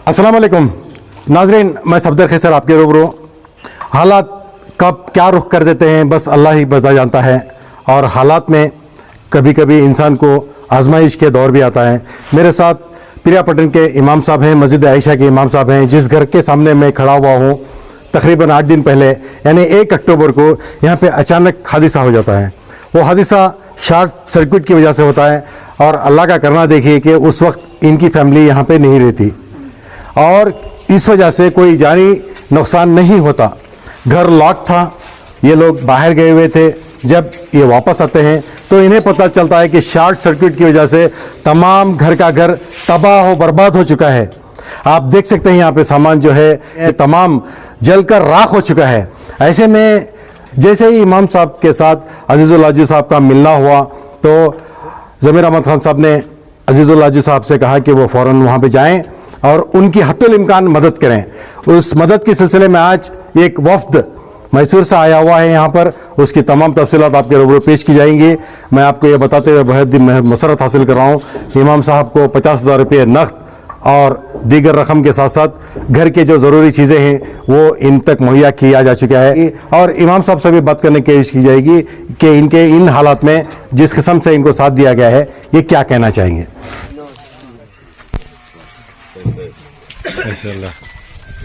अस्सलाम वालेकुम नाजरीन, मैं सफदर खैसर आपके रूबरू। हालात कब क्या रुख कर देते हैं बस अल्लाह ही बता जानता है, और हालात में कभी कभी इंसान को आजमाइश के दौर भी आता है। मेरे साथ पिरियापट्टन के इमाम साहब हैं, मस्जिद आयशा के इमाम साहब हैं, जिस घर के सामने मैं खड़ा हुआ हूँ तकरीबन 8 दिन पहले यानी 1 अक्टूबर को यहाँ पे अचानक हादसा हो जाता है। वो हादसा शॉर्ट सर्किट की वजह से होता है, और अल्लाह का करना देखिए कि उस वक्त इनकी फैमिली यहाँ पे नहीं रहती, और इस वजह से कोई जानी नुकसान नहीं होता। घर लॉक था, ये लोग बाहर गए हुए थे। जब ये वापस आते हैं तो इन्हें पता चलता है कि शॉर्ट सर्किट की वजह से तमाम घर का घर तबाह हो बर्बाद हो चुका है। आप देख सकते हैं यहाँ पे सामान जो है तमाम जलकर राख हो चुका है। ऐसे में जैसे ही इमाम साहब के साथ अजीजुल आजी साहब का मिलना हुआ तो ज़मीर अहमद खान साहब ने अजीजुल आजी साहब से कहा कि वो फ़ौरन वहाँ पे जाएं और उनकी हत्तुल इम्कान मदद करें। उस मदद के सिलसिले में आज एक वफ्द मैसूर से आया हुआ है यहाँ पर, उसकी तमाम तफसीलात आपके रूबरू पेश की जाएंगी। मैं आपको ये बताते हुए बहुत मसरत हासिल कर रहा हूँ। इमाम साहब को 50,000 रुपये नक़द और दीगर रकम के साथ साथ घर के जो ज़रूरी चीज़ें हैं वो इन तक मुहैया किया जा चुका है, और इमाम साहब से भी बात करने की कोशिश की जाएगी कि इनके इन हालात में जिस किस्म से इनको साथ दिया गया है ये क्या कहना चाहेंगे।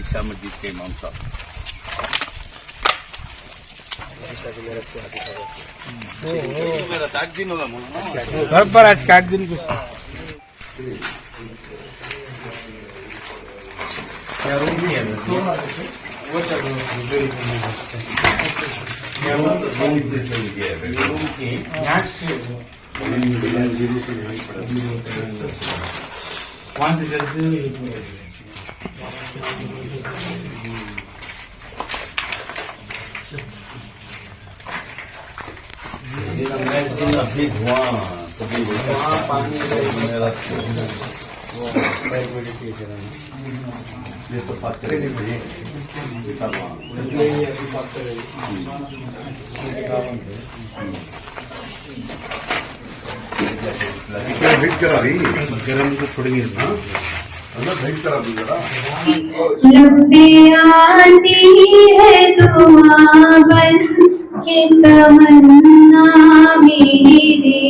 ईशा मस्जिद के इमाम साहब घर पर आज 8 दिन को वहाँ से जल्दी अभी धुआं पानी ये तो बात करेंगे। गरम को छोड़ेंगे लबे आती है दुआ बन के तमन्ना मेरे,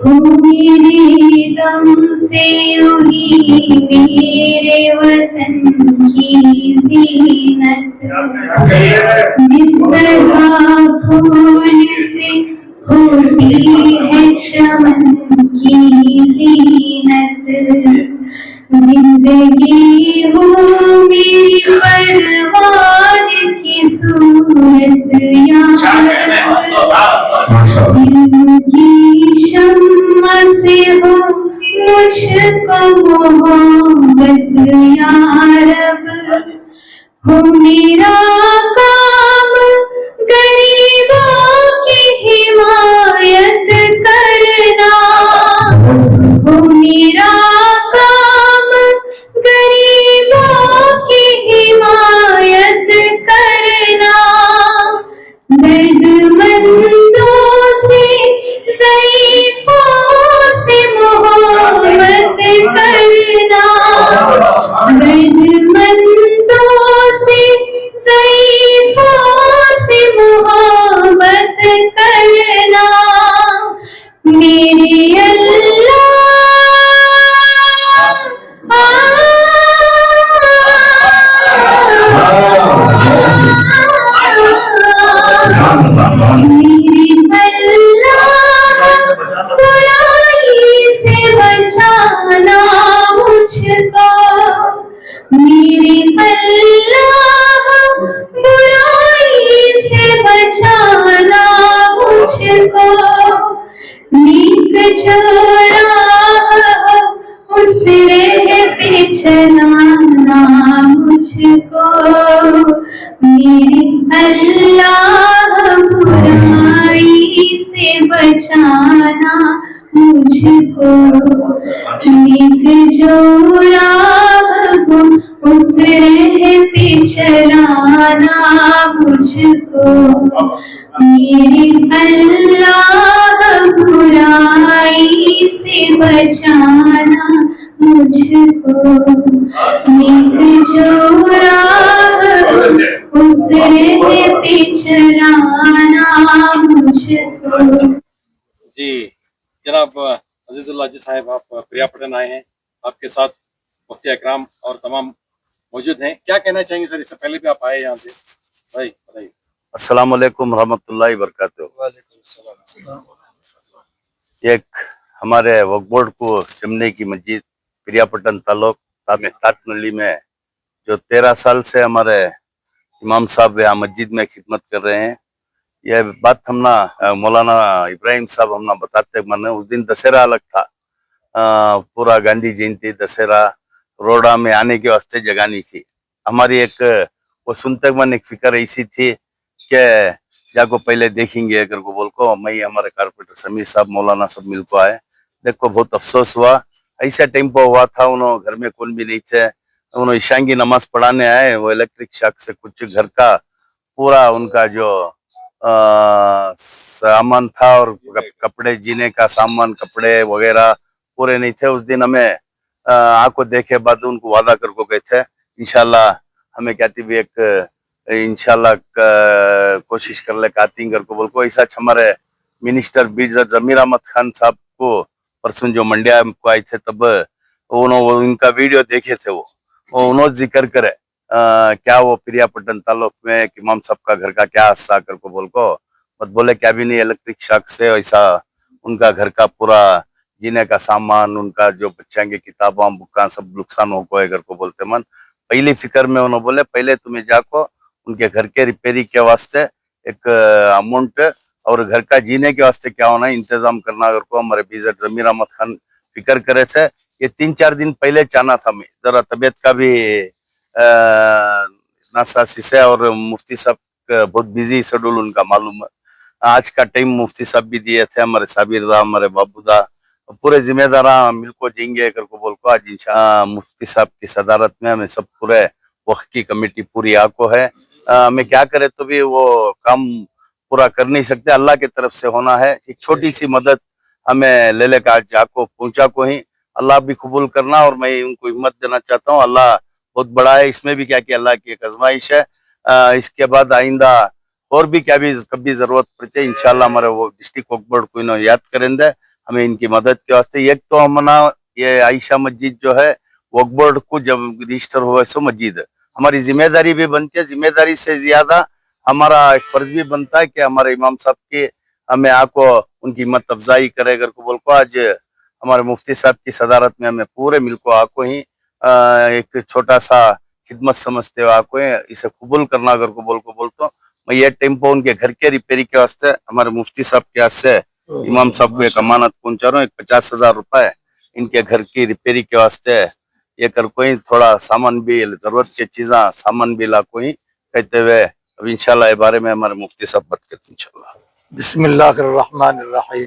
हो मेरे दम से उगी मेरे वतन की जीनत, जिस तरह फूल से होती है चमन की जीनत। जिंदगी हो मेरी परवान की सूरत, दिल की शम्मा से हो मुझको मोहब्बत या रब, हो मेरा काम गरीबों की हिमायत करना, हो मेरा काम गरीबों की हिमायत करना। दर्दमंदों से ज़ईफ़ों से मोहब्बत करना, दर्दमंदों से ज़ईफ़ों से मोहब्बत करना। मेरे अल्लाह बुराई से बचाना मुझको, मेरे अल्लाह बुराई से बचाना मुझको। नेक जो राह उस राह पे चलाना मुझको, मेरे अल्लाह बुराई से बचाना मुझको। नेक जो राह हो उस राह पे चलाना मुझको, मेरे अल्लाह बुराई से बचाना मुझको। मुझको नेक जो राह उस राह पे चलाना मुझको। जी जनाब अजीजुल्लाह जी साहब, आप प्रियापटन आए हैं, आपके साथ मुफ्ती अकराम और तमाम मौजूद हैं, क्या कहना चाहेंगे सर? इससे पहले भी आप आए यहाँ से, भाई बताइए। अस्सलाम वालेकुम रहमतुल्लाहि वबरकातुहू। एक हमारे वक्फ बोर्ड को जमने की मस्जिद प्रियापटन तालुक ताटनली में जो 13 साल से हमारे इमाम साहब यहाँ मस्जिद में खिदमत कर रहे हैं, यह बात हमना मौलाना इब्राहिम साहब हमना बताते माने उस दिन दशहरा अलग था, पूरा गांधी जयंती दशहरा रोडा में आने के वास्ते जगानी थी हमारी। एक वो सुनते मन एक फिक्र ऐसी थी कि जाको पहले देखेंगे अगर को बोल को मैं हमारे कारपोरेटर समीर साहब मौलाना सब मिल को आए। देखो बहुत अफसोस हुआ, ऐसा टेम्पो हुआ था, उन्होंने घर में कौन भी नहीं थे, उन्होंने ईशान की नमाज पढ़ाने आए, वो इलेक्ट्रिक शॉक से कुछ घर का पूरा उनका जो सामान था और कपड़े जीने का सामान कपड़े वगैरह पूरे नहीं थे। उस दिन हमें आंखों देखे बाद उनको वादा करके गए थे इंशाल्लाह हमें कहती भी एक इंशाल्लाह कोशिश कर ले कातिंग कर को बोल को। ऐसा हमारे मिनिस्टर बीर जमीर अहमद खान साहब को परसों जो मंडिया को आए थे तब उन्होंने उनका वीडियो देखे थे, वो उन्होंने जिक्र करे क्या वो प्रियापटन तालुक में इमाम साहब का घर का क्या हादसा कर को बोल को मत बोले क्या भी नहीं, इलेक्ट्रिक शॉक से ऐसा उनका घर का पूरा जीने का सामान उनका जो बच्चा की किताबों बुक्का सब नुकसान हो गए घर को बोलते मन। पहली फिक्र में उन्होंने बोले पहले तुम्हें जाको उनके घर के रिपेयरिंग के वास्ते एक अमाउंट और घर का जीने के वास्ते क्या होना इंतजाम करना अगर को हमारे बीजर जमीर अहमद खान फिक्र करे थे। ये 3-4 दिन पहले चाहना था, मैं जरा तबीयत का भी नासासी से और मुफ्ती साहब बहुत बिजी शेड्यूल उनका मालूम है, आज का टाइम मुफ्ती साहब भी दिए थे, हमारे साबिर दा हमारे बाबूदा पूरे जिम्मेदार मिल को देंगे कर को बोल को आज इंशाअल्लाह मुफ्ती साहब की सदारत में हमें सब पूरे वक्त की कमेटी पूरी आको है। हमें क्या करे तो भी वो काम पूरा कर नहीं सकते, अल्लाह की तरफ से होना है। एक छोटी सी मदद हमें ले लेकर आज जाको पहुंचा को ही अल्लाह भी कबूल करना और मैं उनको हिम्मत देना चाहता हूँ। अल्लाह बहुत बड़ा है, इसमें भी क्या कि अल्लाह की एक आजमाइश है। इसके बाद आइंदा और भी क्या भी कभी जरूरत पड़ती है इंशाल्लाह हमारे वो डिस्ट्रिक्ट वक्फ बोर्ड को इन्होंने याद करेंगे हमें इनकी मदद के वास्ते। एक तो हमना ये आयशा मस्जिद जो है वक्फ बोर्ड को जब रजिस्टर हुआ सो मस्जिद हमारी जिम्मेदारी भी बनती है, जिम्मेदारी से ज्यादा हमारा एक फर्ज भी बनता है कि हमारे इमाम साहब के हमें आको उनकी हिम्मत अफजाई करे अगर को बोल को आज हमारे मुफ्ती साहब की सदारत में हमें पूरे मिल को आको ही एक छोटा सा खिदमत समझते हुए आको इसे कबूल करना अगर को बोल तो मैं ये टेम्पो उनके घर के रिपेयरिंग के वास्ते हमारे मुफ्ती साहब के हाथ से इमाम साहब को एक अमानत पहुंचा रहा हूँ। 50,000 रुपए इनके घर की रिपेयरिंग के वास्ते ये कर कोई थोड़ा सामान भी जरूरत की चीजा सामान भी ला कोई कहते हुए अब इंशाल्लाह इस बारे में हमारे मुफ्ती साहब बात करते इंशाल्लाह। बिस्मिल्लाहिर्रहमानिर्रहीम।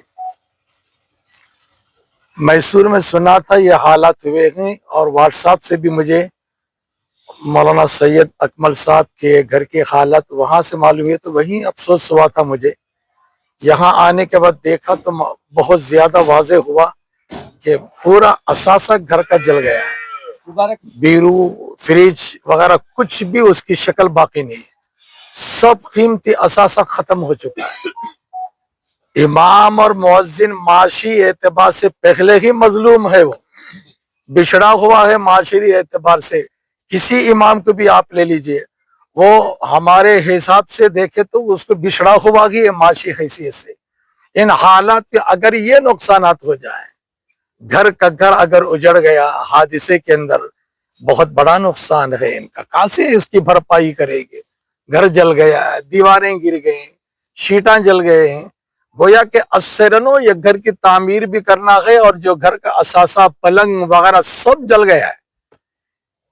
मैसूर में सुना था ये हालात हुए हैं और व्हाट्सएप से भी मुझे मौलाना सैयद अकमल साहब के घर के हालात वहां से मालूम हुए, तो वहीं अफसोस हुआ था मुझे। यहाँ आने के बाद देखा तो बहुत ज्यादा वाज़े हुआ कि पूरा असासा घर का जल गया है, बीरू फ्रिज वगैरह कुछ भी उसकी शक्ल बाकी नहीं है, सब कीमती असासा खत्म हो चुका है। इमाम और मुअज्जिन माशी एतबार से पहले ही मजलूम है, वो बिछड़ा हुआ है माशरी एतबार से। किसी इमाम को भी आप ले लीजिए, वो हमारे हिसाब से देखे तो उसको बिछड़ा हुआ ही है माशी हैसियत से। इन हालात में अगर ये नुकसानात हो जाए, घर का घर अगर उजड़ गया हादसे के अंदर, बहुत बड़ा नुकसान है इनका, कहां से इसकी भरपाई करेंगे? घर जल गया, दीवारें गिर गई, शीटा जल गए हैं, गोया के असरनो ये घर की तामीर भी करना है और जो घर का असासा पलंग वगैरह सब जल गया है।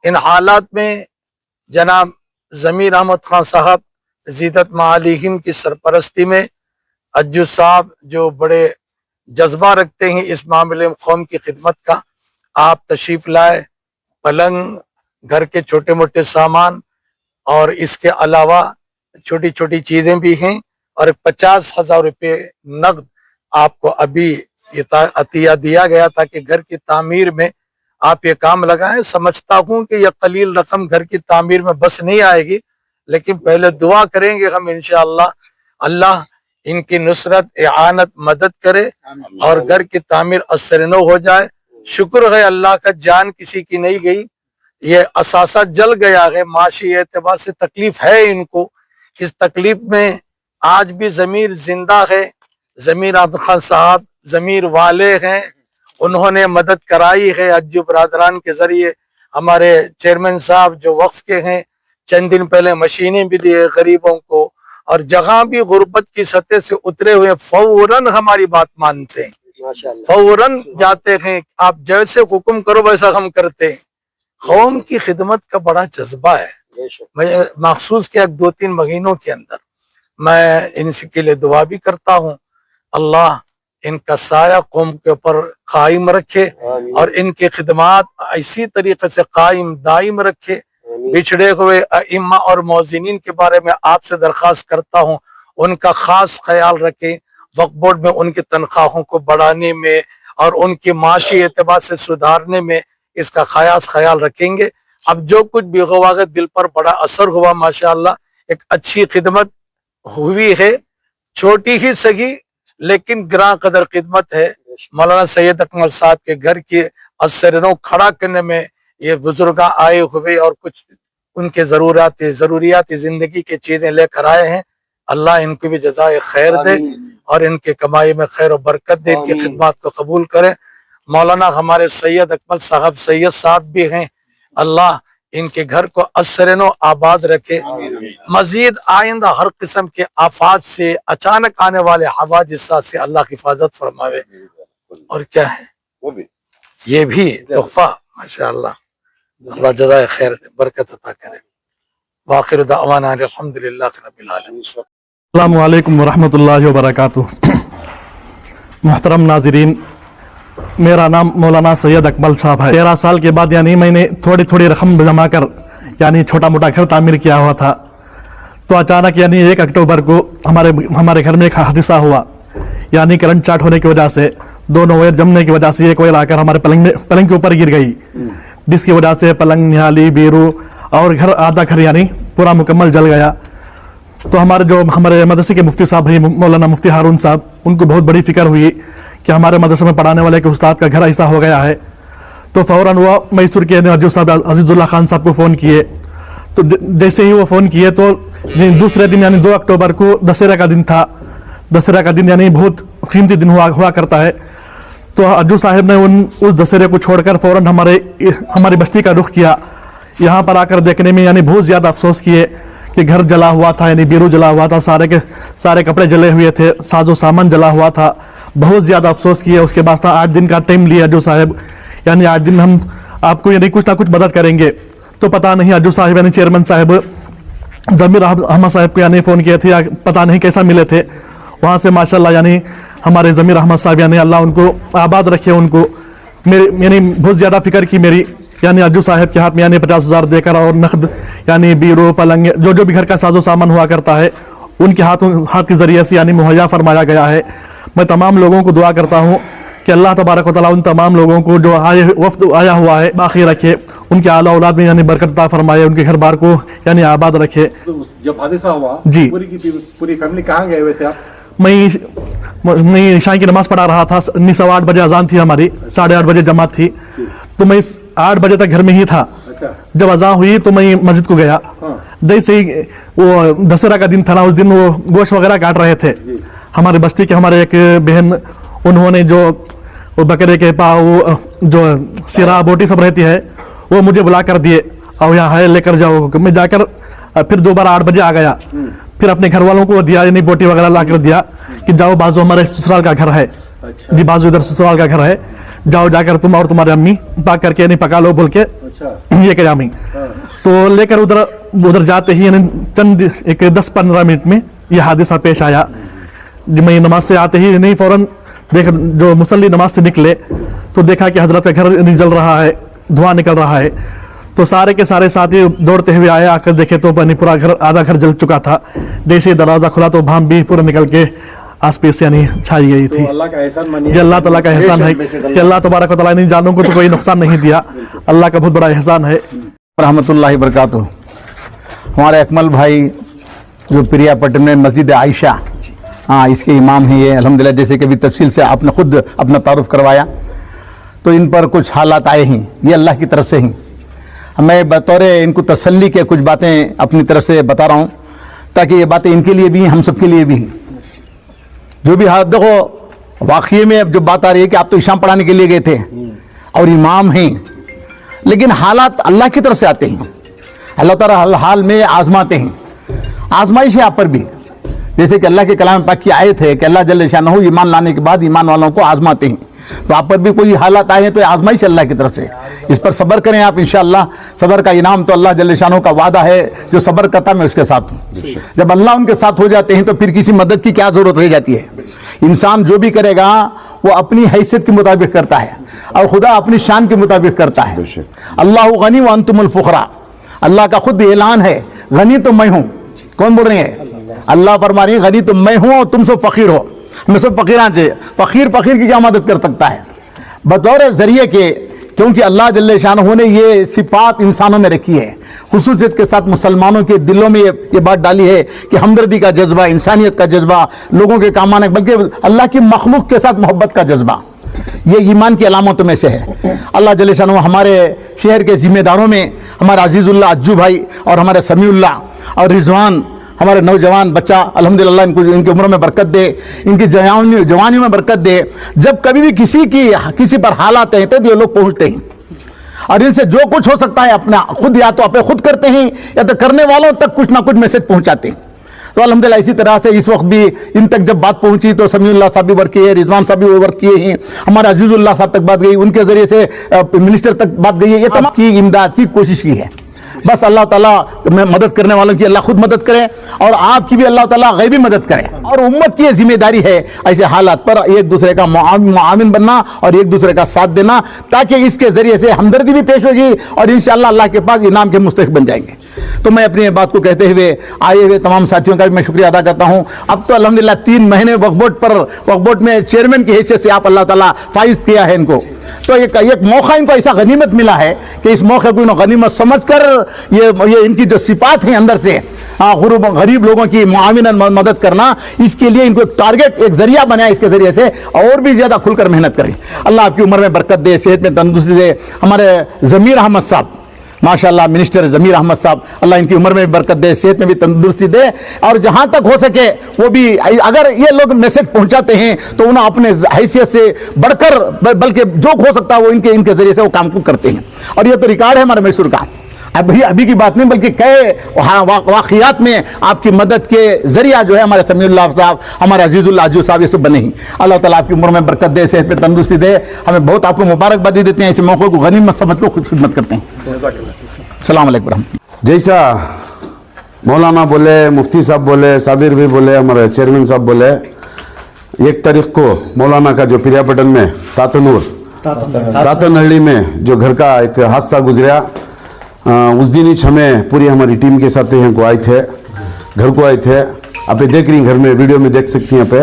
इन हालात में जनाब जमीर अहमद खान साहब ज़ीदत मालिहिम की सरपरस्ती में अज्जू साहब जो बड़े जज्बा रखते हैं इस मामले में कौम की खिदमत का, आप तशरीफ लाए। पलंग, घर के छोटे मोटे सामान और इसके अलावा छोटी छोटी चीजें भी हैं और 50,000 रुपये नकद आपको अभी अतिया दिया गया ताकि घर की तामीर में آپ یہ کام لگائیں. سمجھتا ہوں کہ یہ قلیل رقم گھر کی تعمیر میں بس نہیں آئے گی، لیکن پہلے دعا کریں گے ہم انشاءاللہ اللہ ان کی نصرت اعانت مدد کرے اور گھر کی تعمیر اثر نو ہو جائے. شکر ہے اللہ کا جان کسی کی نہیں گئی، یہ اثاثہ جل گیا ہے، معاشی اعتبار سے تکلیف ہے ان کو. اس تکلیف میں آج بھی ضمیر زندہ ہے. ضمیر عبد خان صاحب ضمیر والے ہیں، انہوں نے مدد کرائی ہے اجو برادران کے ذریعے. ہمارے چیئرمین صاحب جو وقف کے ہیں چند دن پہلے مشینیں بھی دیے غریبوں کو، اور جہاں بھی غربت کی سطح سے اترے ہوئے فوراً ہماری بات مانتے ہیں، فوراً جاتے ہیں. آپ جیسے حکم کرو ویسا ہم کرتے ہیں. قوم کی خدمت کا بڑا جذبہ ہے. میں مخصوص کیا 2-3 مہینوں کے اندر میں ان کے لیے دعا بھی کرتا ہوں، اللہ ان کا سایہ قوم کے اوپر قائم رکھے اور ان کی خدمات اسی طریقے سے قائم دائم رکھے. بچھڑے ہوئے ائمہ اور موذنین کے بارے میں آپ سے درخواست کرتا ہوں ان کا خاص خیال رکھیں. وقف بورڈ میں ان کی تنخواہوں کو بڑھانے میں اور ان کی معاشی اعتبار سے سدھارنے میں اس کا خاص خیال رکھیں گے. اب جو کچھ بھی ہوا ہے دل پر بڑا اثر ہوا، ماشاءاللہ ایک اچھی خدمت ہوئی ہے، چھوٹی ہی سہی لیکن گراں قدر خدمت ہے. مولانا سید اکمل صاحب کے گھر کی اثروں کھڑا کرنے میں یہ بزرگ آئے ہوئے اور کچھ ان کے ضروریات زندگی کی چیزیں لے کر آئے ہیں. اللہ ان کو بھی جزائے خیر دے اور ان کے کمائی میں خیر و برکت دے، ان کی خدمات کو قبول کرے. مولانا ہمارے سید اکمل صاحب سید صاحب بھی ہیں، اللہ ان کے گھر کو اثرنو آباد رکھے. مزید آئندہ ہر قسم کے آفات سے، اچانک آنے والے حوادثات سے اللہ کی حفاظت فرماوے. اور کیا ہے یہ بھی تحفہ ماشاءاللہ، اللہ جزائے خیر دے، برکت عطا کرے. وآخر دعوانا الحمدللہ رب العالمین. السلام علیکم ورحمۃ اللہ وبرکاتہ. محترم ناظرین، میرا نام مولانا سید اکمل صاحب ہے. 13 سال کے بعد یعنی میں نے تھوڑی رقم جمع کر یعنی چھوٹا موٹا گھر تعمیر کیا ہوا تھا. تو اچانک یعنی 1 اکتوبر کو ہمارے گھر میں ایک حادثہ ہوا. یعنی کرنٹ چارٹ ہونے کی وجہ سے 2 وائر جمنے کی وجہ سے ایک وائر آ کر ہمارے پلنگ کے اوپر گر گئی، جس کی وجہ سے پلنگ، نہالی، بیرو اور آدھا گھر یعنی پورا مکمل جل گیا. تو ہمارے مدرسے کے مفتی صاحب ہیں مولانا مفتی ہارون صاحب، ان کو بہت بڑی فکر ہوئی کہ ہمارے مدرسے میں پڑھانے والے کے استاد کا گھر ایسا ہو گیا ہے. تو فوراً وہ میسور کے جو صاحب عزیز اللہ خان صاحب کو فون کیے. تو جیسے ہی وہ فون کیے تو دوسرے دن یعنی 2 اکتوبر کو دسہرہ کا دن تھا. دسہرہ کا دن یعنی بہت قیمتی دن ہوا کرتا ہے. تو اجو صاحب نے اس دسہرے کو چھوڑ کر فوراً ہماری بستی کا رخ کیا. یہاں پر آ کر دیکھنے میں یعنی بہت زیادہ افسوس کیے کہ گھر جلا ہوا تھا، یعنی بیرو جلا ہوا تھا، سارے کپڑے جلے ہوئے تھے، ساز و سامان جلا ہوا تھا. بہت زیادہ افسوس کیے. اس کے بعد 8 دن کا ٹائم لیا اجو صاحب، یعنی 8 دن ہم آپ کو یعنی کچھ نہ کچھ مدد کریں گے. تو پتہ نہیں اجو صاحب یعنی چیئرمین صاحب ضمیر احمد صاحب کو یعنی فون کیے تھے، پتہ نہیں کیسا ملے تھے. وہاں سے ماشاءاللہ یعنی ہمارے ضمیر احمد صاحب یعنی اللہ ان کو آباد رکھے. ان کو یعنی بہت زیادہ فکر کی میری، یعنی اجو صاحب کے ہاتھ میں یعنی 50,000 دے کر اور نقد یعنی بیرو، پلنگ، جو بھی گھر کا ساز و سامان ہوا کرتا ہے ان کے ہاتھ کے ذریعے سے یعنی مہیا فرمایا گیا ہے. میں تمام لوگوں کو دعا کرتا ہوں کہ اللہ تبارک و تعالیٰ ان تمام لوگوں کو جو وفد آیا ہوا ہے باقی رکھے، ان کے اعلیٰ اولاد میں یعنی برکت عطا فرمائے، ان کے گھر بار کو یعنی آباد رکھے. جب حادثہ ہوا جی پوری فیملی کہاں گئے ہوئے تھے آپ؟ میں عشاء کی نماز پڑھا رہا تھا. 8:15 بجے اذان تھی ہماری، 8:30 بجے جماعت تھی. تو میں 8 بجے تک گھر میں ہی تھا. جب اذان ہوئی تو میں مسجد کو گیا. جیسے ہی وہ دسہرہ کا دن تھا نا، اس دن وہ گوشت وغیرہ کاٹ رہے تھے. ہمارے بستی کے ہمارے ایک بہن، انہوں نے جو بکرے کے پاؤ، جو سیرا بوٹی سب رہتی ہے، وہ مجھے بلا کر دیے اور یہاں ہے لے کر جاؤ. میں جا کر پھر دوبارہ 8 بجے آ گیا. پھر اپنے گھر والوں کو دیا، یعنی بوٹی وغیرہ لا کر دیا کہ جاؤ، بازو ہمارے سسرال کا گھر ہے. جی بازو ادھر سسرال کا گھر ہے، جاؤ جا کر تم اور تمہارے امی پاک کر کے یعنی پکا لو بول کے یہ کہ جامی. تو لے کر ادھر جاتے ہی یعنی چند ایک 10-15 منٹ میں یہ حادثہ پیش آیا. میں نماز سے آتے ہی نہیں فوراً جو مصلی نماز سے نکلے تو دیکھا کہ حضرت کا گھر جل رہا ہے، دھواں نکل رہا ہے. تو سارے کے سارے ساتھی دوڑتے ہوئے آئے. آ کر دیکھے تو پورا گھر، آدھا گھر جل چکا تھا. جیسے دروازہ کھلا تو بھام بھی پورا نکل کے आस पास यानी छाई गई थी। तो अल्लाह का एहसान मानिए। ये अल्लाह ताला का एहसान है कि अल्लाह तबारक व तआला ने जानों को तो कोई नुकसान नहीं दिया, अल्लाह का बहुत बड़ा एहसान है। रहमतुल्लाहि बरकातुहू। हमारे अकमल भाई जो प्रियापट्टन में मस्जिद आयशा, हाँ, इसके इमाम हैं ये अल्हम्दुलिल्लाह। जैसे कि अभी तफसील से आपने खुद अपना तारुफ करवाया, तो इन पर कुछ हालात आए हैं, ये अल्लाह की तरफ से ही। मैं बतौर इनको तसल्ली के कुछ बातें अपनी तरफ से बता रहा हूँ, ताकि ये बातें इनके लिए भी हम सब के लिए भी हैं। जो भी हाथ देखो, वाकई में अब जो बात आ रही है कि आप तो इशाम पढ़ाने के लिए गए थे और इमाम हैं, लेकिन हालात अल्लाह की तरफ से आते हैं। अल्लाह ताला हर हाल में आजमाते हैं, आजमाइश है आप पर भी। जैसे कि अल्लाह के कलाम पाक की आयत है कि अल्लाह जल्ल शानहू ईमान लाने के बाद ईमान वालों को आजमाते हैं। तो आप पर भी कोई हालात आए हैं तो आजमाइश अल्लाह की तरफ से, इस पर सब्र करें आप। इंशाअल्लाह सब्र का इनाम तो अल्लाह जल्ल शानहू का वादा है, जो सब्र करता मैं उसके साथ हूँ। जब अल्लाह उनके साथ हो जाते हैं तो फिर किसी मदद की क्या जरूरत रह जाती है। इंसान जो भी करेगा वो अपनी हैसियत के मुताबिक करता है और खुदा अपनी शान के मुताबिक करता है। अल्लाह गनी व अंतुमुल फुकरा, अल्लाह का खुद ऐलान है, गनी तो मैं हूँ। कौन बोल रहे हैं? अल्लाह फरमा रही है गनी तो मैं हूँ और तुम सब फकीर हो। मैं सब फकीरान से, फकीर की क्या मदद कर सकता है बतौर जरिए के, क्योंकि अल्लाह जल्ले शानहू ने ये सिफात इंसानों में रखी है, खुसूसियत के साथ मुसलमानों के दिलों में ये बात डाली है कि हमदर्दी का जज्बा, इंसानियत का जज्बा, लोगों के काम आने, बल्कि अल्लाह की मखलूक के साथ मोहब्बत का जज्बा, ये ईमान की अलामतों में से है। अल्लाह जल्ले शानहू हमारे शहर के जिम्मेदारों में हमारे अजीजुल्लाह अज्जू भाई और हमारे समीउल्लाह और रिजवान, हमारे नौजवान बच्चा, अल्हम्दुलिल्लाह इनको इनकी उम्र में बरकत दे, इनकी जवानी में बरकत दे। जब कभी भी किसी पर हालात हैं तो ये लोग पहुंचते हैं और इनसे जो कुछ हो सकता है अपना खुद या तो अपने खुद करते हैं या तो करने वालों तक कुछ ना कुछ मैसेज पहुंचाते हैं। तो अल्हम्दुलिल्लाह इसी तरह से इस वक्त भी इन तक जब बात पहुंची तो समीउल्लाह साहब भी वर्क किए, रिजवान साहब भी वर्क किए हैं, हमारे अजीजुल्लाह साहब तक बात गई, उनके जरिए से मिनिस्टर तक बात गई है। ये तमाम की इमदाद की कोशिश की है। बस अल्लाह ताला में मदद करने वालों की अल्लाह खुद मदद करे और आपकी भी अल्लाह ताला गैबी मदद करे। और उम्मत की ये जिम्मेदारी है ऐसे हालात पर एक दूसरे का मुआविन बनना और एक दूसरे का साथ देना, ताकि इसके जरिए से हमदर्दी भी पेश होगी और इंशाअल्लाह अल्लाह के पास इनाम के मुस्तहिक बन जाएंगे। तो मैं अपनी बात को कहते हुए आए हुए तमाम साथियों का भी मैं शुक्रिया अदा करता हूँ। अब तो अल्हम्दुलिल्लाह 3 महीने वक्फ बोर्ड में चेयरमैन की हैसियत से आप अल्लाह ताला फाइज किया है इनको, तो एक मौका इनको ऐसा गनीमत मिला है कि इस मौके को इन्होंने गनीमत समझकर ये इनकी जो सिफात है अंदर से, गरीब लोगों की मुआविनन मदद करना, इसके लिए इनको एक टारगेट, एक जरिया बनाया, इसके जरिए से और भी ज्यादा खुलकर मेहनत करें। अल्लाह आपकी उम्र में बरकत दे, सेहत में तंदुरुस्ती दे। हमारे जमीर अहमद साहब माशाअल्लाह, मिनिस्टर जमीर अहमद साहब, अल्लाह इनकी उम्र में भी बरकत दे, सेहत में भी तंदुरुस्ती दे। और जहां तक हो सके वो भी, अगर ये लोग मैसेज पहुंचाते हैं तो उन्हें अपने हैसियत से बढ़कर, बल्कि जो हो सकता है वो इनके जरिए से वो काम को करते हैं। और ये तो रिकॉर्ड है हमारे मैसूर का, अभी की बात नहीं बल्कि कई वाक़ियात में आपकी मदद के जरिया जो है हमारे समीउल्लाह साहब, हमारे अजीजुल्लाह अज्जू साहब, ये सब बने ही। अल्लाह ताला आपकी उम्र में बरकत दे, सेहत में तंदुरुस्ती दे। हमें बहुत आपको मुबारकबादी देते हैं, इस मौके को गनीमत समझ को खुद खिदमत करते हैं। अस्सलाम वालेकुम रहमतुल्लाह। जैसा मौलाना बोले, मुफ्ती साहब बोले, साबिर भी बोले, हमारे चेयरमैन साहब बोले, 1 तारीख को मौलाना का जो प्रियापट्टन में तातनहल्ली में जो घर का एक हादसा गुजरा, उस दिन ही हमें पूरी हमारी टीम के साथ यहाँ को आए थे, घर को आए थे। आप देख रही घर में, वीडियो में देख सकती हैं पे।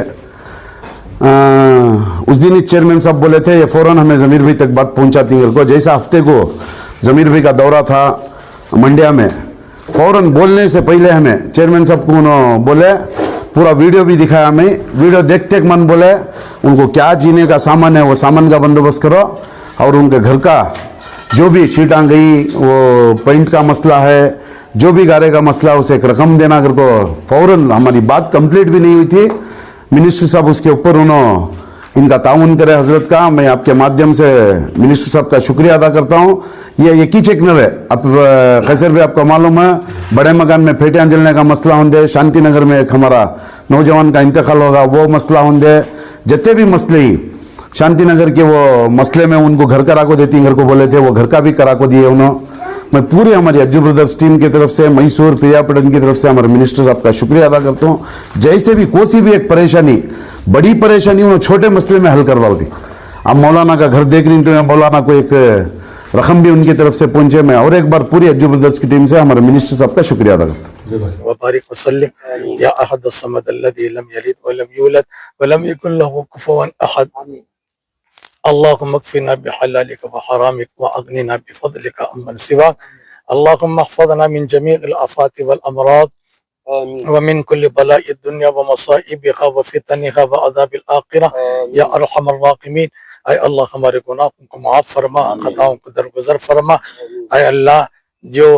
उस दिन ही चेयरमैन साहब बोले थे ये फौरन हमें ज़मीर भाई तक बात पहुँचाती घर को। जैसा हफ्ते को ज़मीर भाई का दौरा था मंडिया में, फौरन बोलने से पहले हमें चेयरमैन साहब को उन्होंने बोले, पूरा वीडियो भी दिखाया हमें। वीडियो देखते मन बोले उनको क्या जीने का सामान है वो सामान का बंदोबस्त करो, और उनके घर का जो भी शीटां गई, वो पेंट का मसला है, जो भी गारे का मसला, उसे एक रकम देना कर को फौरन। हमारी बात कंप्लीट भी नहीं हुई थी, मिनिस्टर साहब उसके ऊपर उन्होंने इनका ताउन करे हजरत का। मैं आपके माध्यम से मिनिस्टर साहब का शुक्रिया अदा करता हूँ। ये एक ही चेकनर है, अब खैसर भी आपको मालूम है, बड़े मकान में फेटियाँ जलने का मसला होंगे, शांति नगर में एक हमारा नौजवान का इंतकाल होगा वो मसला होंगे, जितने भी मसले ही शांति नगर के वो मसले में उनको घर करा को देती घर को बोले थे, वो घर का भी करा को दिए उन्होंने। मैं पूरी हमारी अज्जू ब्रदर्स टीम की तरफ से, मैसूर प्रियापट्टन की तरफ से हमारे मिनिस्टर साहब का शुक्रिया अदा करता हूँ। जैसे भी कोई भी एक परेशानी, बड़ी परेशानी उन्होंने छोटे मसले में हल करवा दी। अब मौलाना का घर देख रही तो मैं मौलाना को एक रकम भी उनकी तरफ से पहुंचे। मैं और एक बार पूरी अज्जू ब्रदर्स की टीम से हमारे मिनिस्टर साहब का शुक्रिया अदा करता हूँ। وبارك وسلم يا أحد الصمد الذي لم يلد ولم يولد ولم يكن له كفوا أحد اللهم اكفنا بحلالك وحرامك وأغننا بفضلك عمن سواك اللهم احفظنا من جميع الآفات والأمراض ومن كل بلاء الدنيا ومصائبها وفتنها وعذاب الآخرة یا ارحم الراحمین. اے اللہ ہمارے گناہوں کو معاف فرما، خطاؤں کو درگزر فرما. اے اللہ جو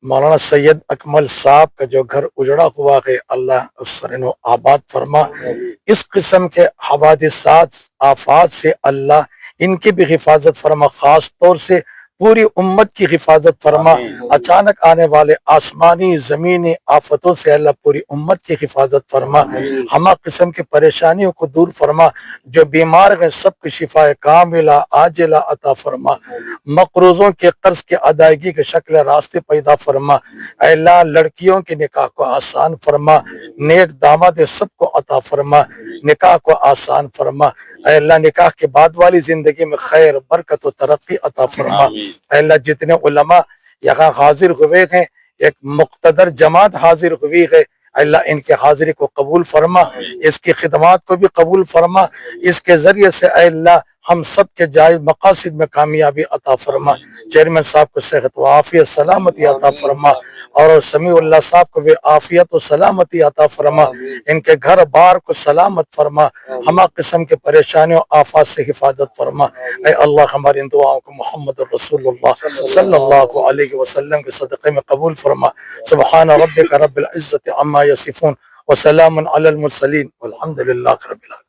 مولانا سید اکمل صاحب کا جو گھر اجڑا ہوا ہے اللہ اس کو آباد فرما. اس قسم کے حوادثات آفات سے اللہ ان کی بھی حفاظت فرما، خاص طور سے پوری امت کی حفاظت فرما. اچانک آنے والے آسمانی زمینی آفتوں سے اللہ پوری امت کی حفاظت فرما. ہمہ قسم کی پریشانیوں کو دور فرما. جو بیمار ہیں سب کی شفا کاملہ عاجلہ عطا فرما. مقروضوں کے قرض کی ادائیگی کے شکل راستے پیدا فرما. اے اللہ لڑکیوں کے نکاح کو آسان فرما، نیک داماد سب کو عطا فرما، نکاح کو آسان فرما. اے اللہ نکاح کے بعد والی زندگی میں خیر برکت و ترقی عطا فرما. اے اللہ جتنے علماء یہاں حاضر ہوئے ہیں، ایک مقتدر جماعت حاضر ہوئی ہے، اللہ ان کے حاضری کو قبول فرما، اس کی خدمات کو بھی قبول فرما. اس کے ذریعے سے اے اللہ ہم سب کے جائز مقاصد میں کامیابی عطا فرما. چیئرمین صاحب کو صحت و عافیت سلامتی عطا فرما، اور سمیع اللہ صاحب کو بھی عافیت و سلامتی عطا فرما. ان کے گھر بار کو سلامت فرما، ہمہ قسم کے پریشانیوں آفات سے حفاظت فرما. اے اللہ ہماری ان دعاؤں کو محمد رسول اللہ صلی اللہ علیہ وسلم کے صدقے میں قبول فرما. سبحان ربک رب العزت عما یصفون وسلام علی المرسلین والحمد للہ رب العالمین.